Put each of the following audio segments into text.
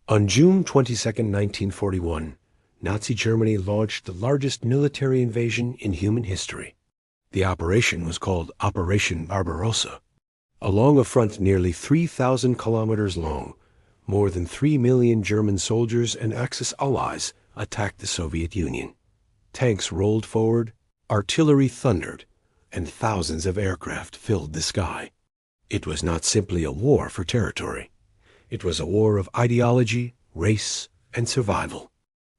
On June 22, 1941, Nazi Germany launched the largest military invasion in human history. The operation was called Operation Barbarossa. Along a front nearly 3,000 kilometers long, more than 3 million German soldiers and Axis allies attacked the Soviet Union. Tanks rolled forward, artillery thundered, and thousands of aircraft filled the sky. It was not simply a war for territory. It was a war of ideology, race, and survival.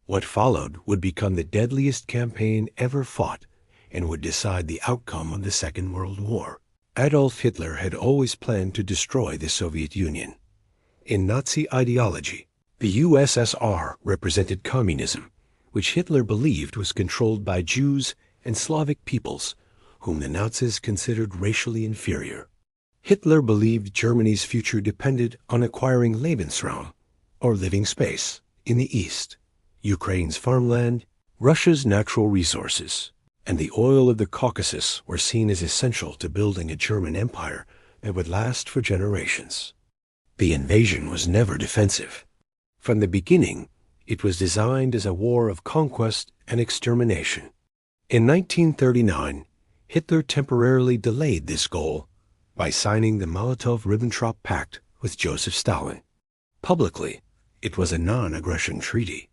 What followed would become the deadliest campaign ever fought and would decide the outcome of the Second World War. Adolf Hitler had always planned to destroy the Soviet Union. In Nazi ideology, the USSR represented communism, which Hitler believed was controlled by Jews and Slavic peoples, whom the Nazis considered racially inferior. Hitler believed Germany's future depended on acquiring Lebensraum, or living space, in the East, Ukraine's farmland, Russia's natural resources, and the oil of the Caucasus were seen as essential to building a German empire that would last for generations. The invasion was never defensive. From the beginning, it was designed as a war of conquest and extermination. In 1939, Hitler temporarily delayed this goal by signing the Molotov-Ribbentrop Pact with Joseph Stalin. Publicly, it was a non-aggression treaty.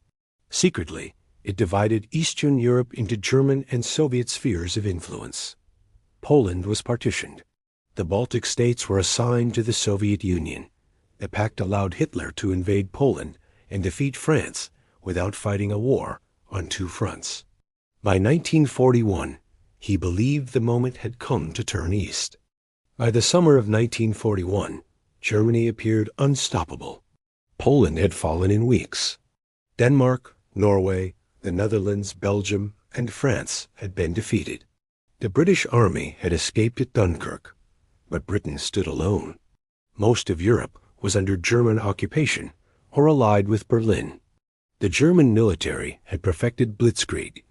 Secretly, it divided Eastern Europe into German and Soviet spheres of influence. Poland was partitioned. The Baltic states were assigned to the Soviet Union. The pact allowed Hitler to invade Poland and defeat France without fighting a war on two fronts. By 1941, he believed the moment had come to turn east. By the summer of 1941, Germany appeared unstoppable. Poland had fallen in weeks. Denmark, Norway, the Netherlands, Belgium, and France had been defeated. The British Army had escaped at Dunkirk, but Britain stood alone. Most of Europe was under German occupation or allied with Berlin. The German military had perfected blitzkrieg,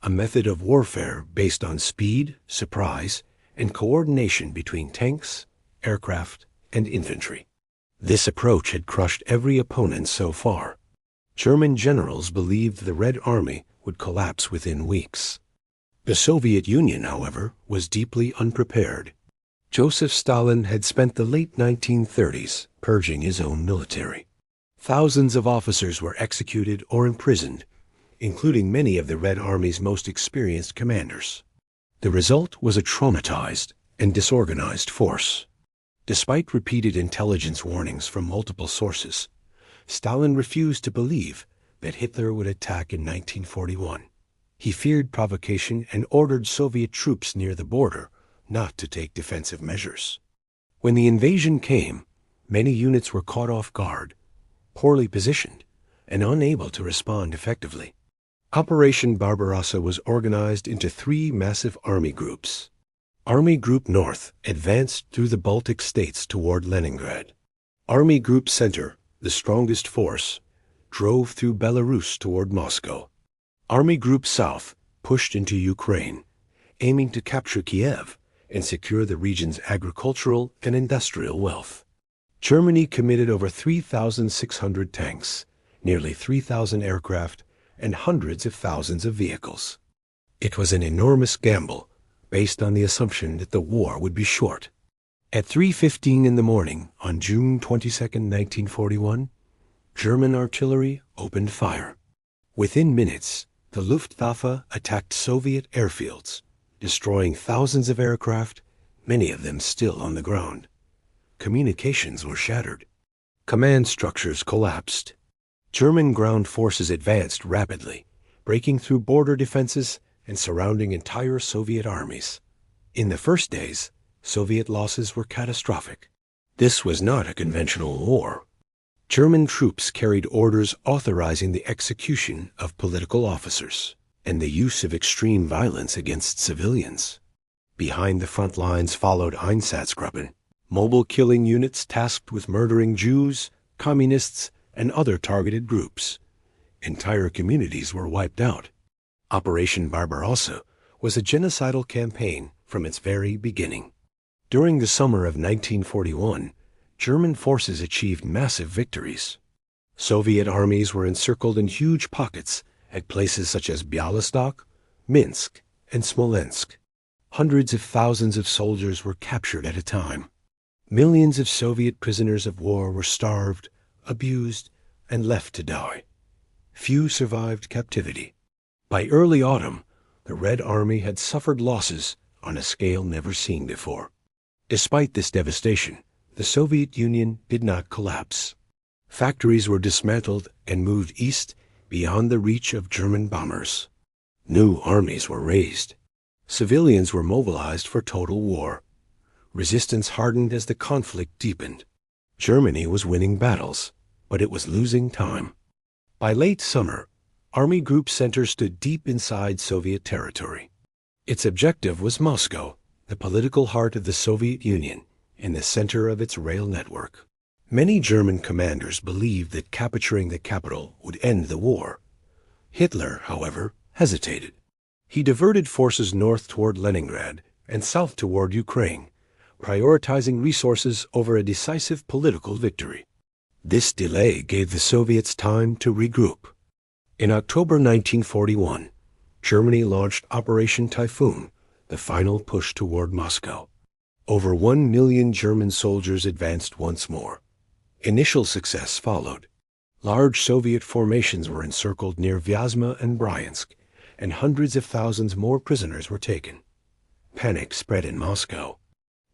a method of warfare based on speed, surprise, and coordination between tanks, aircraft, and infantry. This approach had crushed every opponent so far. German generals believed the Red Army would collapse within weeks. The Soviet Union, however, was deeply unprepared. Joseph Stalin had spent the late 1930s purging his own military. Thousands of officers were executed or imprisoned, including many of the Red Army's most experienced commanders. The result was a traumatized and disorganized force. Despite repeated intelligence warnings from multiple sources, Stalin refused to believe that Hitler would attack in 1941. He feared provocation and ordered Soviet troops near the border not to take defensive measures. When the invasion came, many units were caught off guard, poorly positioned, and unable to respond effectively. Operation Barbarossa was organized into three massive army groups. Army Group North advanced through the Baltic states toward Leningrad. Army Group Center, the strongest force, drove through Belarus toward Moscow. Army Group South pushed into Ukraine, aiming to capture Kiev and secure the region's agricultural and industrial wealth. Germany committed over 3,600 tanks, nearly 3,000 aircraft, and hundreds of thousands of vehicles. It was an enormous gamble, based on the assumption that the war would be short. At 3:15 in the morning on June 22, 1941, German artillery opened fire. Within minutes, the Luftwaffe attacked Soviet airfields, destroying thousands of aircraft, many of them still on the ground. Communications were shattered. Command structures collapsed. German ground forces advanced rapidly, breaking through border defenses and surrounding entire Soviet armies. In the first days, Soviet losses were catastrophic. This was not a conventional war. German troops carried orders authorizing the execution of political officers and the use of extreme violence against civilians. Behind the front lines followed Einsatzgruppen, mobile killing units tasked with murdering Jews, communists, and other targeted groups. Entire communities were wiped out. Operation Barbarossa was a genocidal campaign from its very beginning. During the summer of 1941, German forces achieved massive victories. Soviet armies were encircled in huge pockets at places such as Bialystok, Minsk, and Smolensk. Hundreds of thousands of soldiers were captured at a time. Millions of Soviet prisoners of war were starved, abused, and left to die. Few survived captivity. By early autumn, the Red Army had suffered losses on a scale never seen before. Despite this devastation, the Soviet Union did not collapse. Factories were dismantled and moved east beyond the reach of German bombers. New armies were raised. Civilians were mobilized for total war. Resistance hardened as the conflict deepened. Germany was winning battles, but it was losing time. By late summer, Army Group Center stood deep inside Soviet territory. Its objective was Moscow, the political heart of the Soviet Union and the center of its rail network. Many German commanders believed that capturing the capital would end the war. Hitler, however, hesitated. He diverted forces north toward Leningrad and south toward Ukraine, prioritizing resources over a decisive political victory. This delay gave the Soviets time to regroup. In October 1941, Germany launched Operation Typhoon, the final push toward Moscow. Over 1 million German soldiers advanced once more. Initial success followed. Large Soviet formations were encircled near Vyazma and Bryansk, and hundreds of thousands more prisoners were taken. Panic spread in Moscow.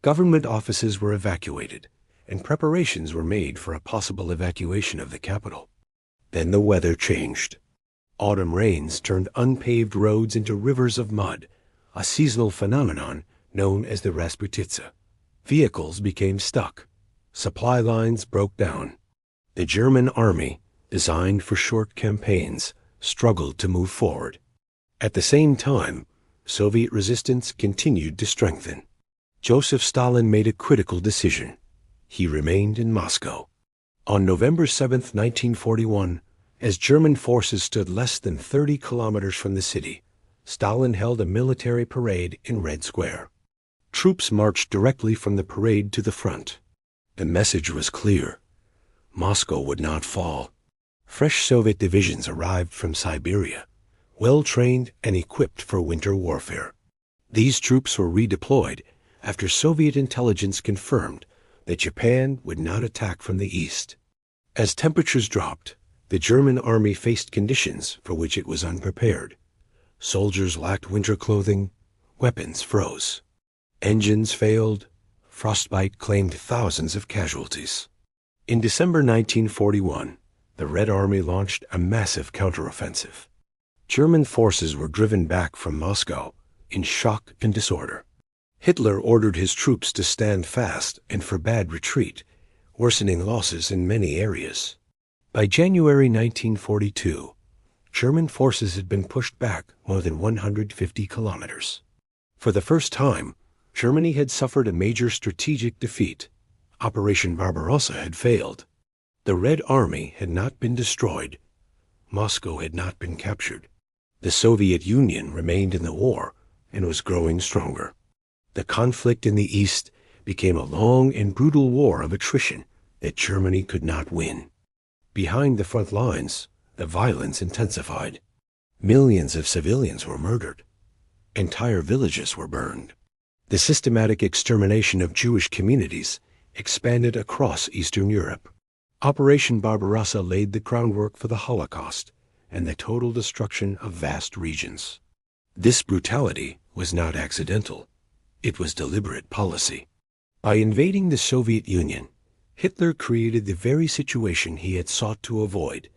Government offices were evacuated, and preparations were made for a possible evacuation of the capital. Then the weather changed. Autumn rains turned unpaved roads into rivers of mud, a seasonal phenomenon known as the Rasputitsa. Vehicles became stuck. Supply lines broke down. The German army, designed for short campaigns, struggled to move forward. At the same time, Soviet resistance continued to strengthen. Joseph Stalin made a critical decision. He remained in Moscow. On November 7, 1941, as German forces stood less than 30 kilometers from the city, Stalin held a military parade in Red Square. Troops marched directly from the parade to the front. The message was clear. Moscow would not fall. Fresh Soviet divisions arrived from Siberia, well-trained and equipped for winter warfare. These troops were redeployed after Soviet intelligence confirmed that Japan would not attack from the east. As temperatures dropped, the German army faced conditions for which it was unprepared. Soldiers lacked winter clothing, weapons froze. Engines failed, frostbite claimed thousands of casualties. In December 1941, the Red Army launched a massive counteroffensive. German forces were driven back from Moscow in shock and disorder. Hitler ordered his troops to stand fast and forbade retreat, worsening losses in many areas. By January 1942, German forces had been pushed back more than 150 kilometers. For the first time, Germany had suffered a major strategic defeat. Operation Barbarossa had failed. The Red Army had not been destroyed. Moscow had not been captured. The Soviet Union remained in the war and was growing stronger. The conflict in the East became a long and brutal war of attrition that Germany could not win. Behind the front lines, the violence intensified. Millions of civilians were murdered. Entire villages were burned. The systematic extermination of Jewish communities expanded across Eastern Europe. Operation Barbarossa laid the groundwork for the Holocaust and the total destruction of vast regions. This brutality was not accidental. It was deliberate policy. By invading the Soviet Union, Hitler created the very situation he had sought to avoid,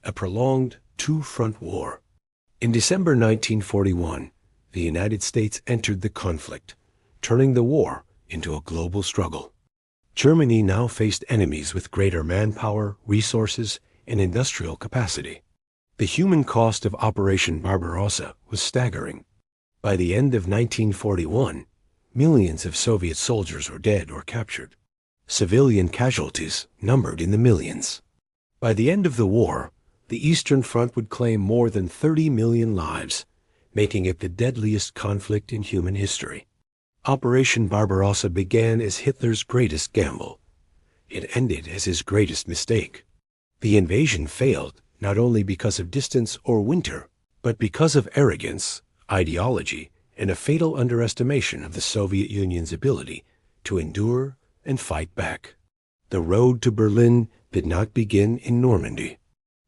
a prolonged two-front war. In December 1941, the United States entered the conflict, turning the war into a global struggle. Germany now faced enemies with greater manpower, resources, and industrial capacity. The human cost of Operation Barbarossa was staggering. By the end of 1941, millions of Soviet soldiers were dead or captured. Civilian casualties numbered in the millions. By the end of the war, the Eastern Front would claim more than 30 million lives, making it the deadliest conflict in human history. Operation Barbarossa began as Hitler's greatest gamble. It ended as his greatest mistake. The invasion failed not only because of distance or winter, but because of arrogance, ideology, and a fatal underestimation of the Soviet Union's ability to endure and fight back. The road to Berlin did not begin in Normandy.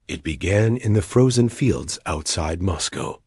It began in the frozen fields outside Moscow.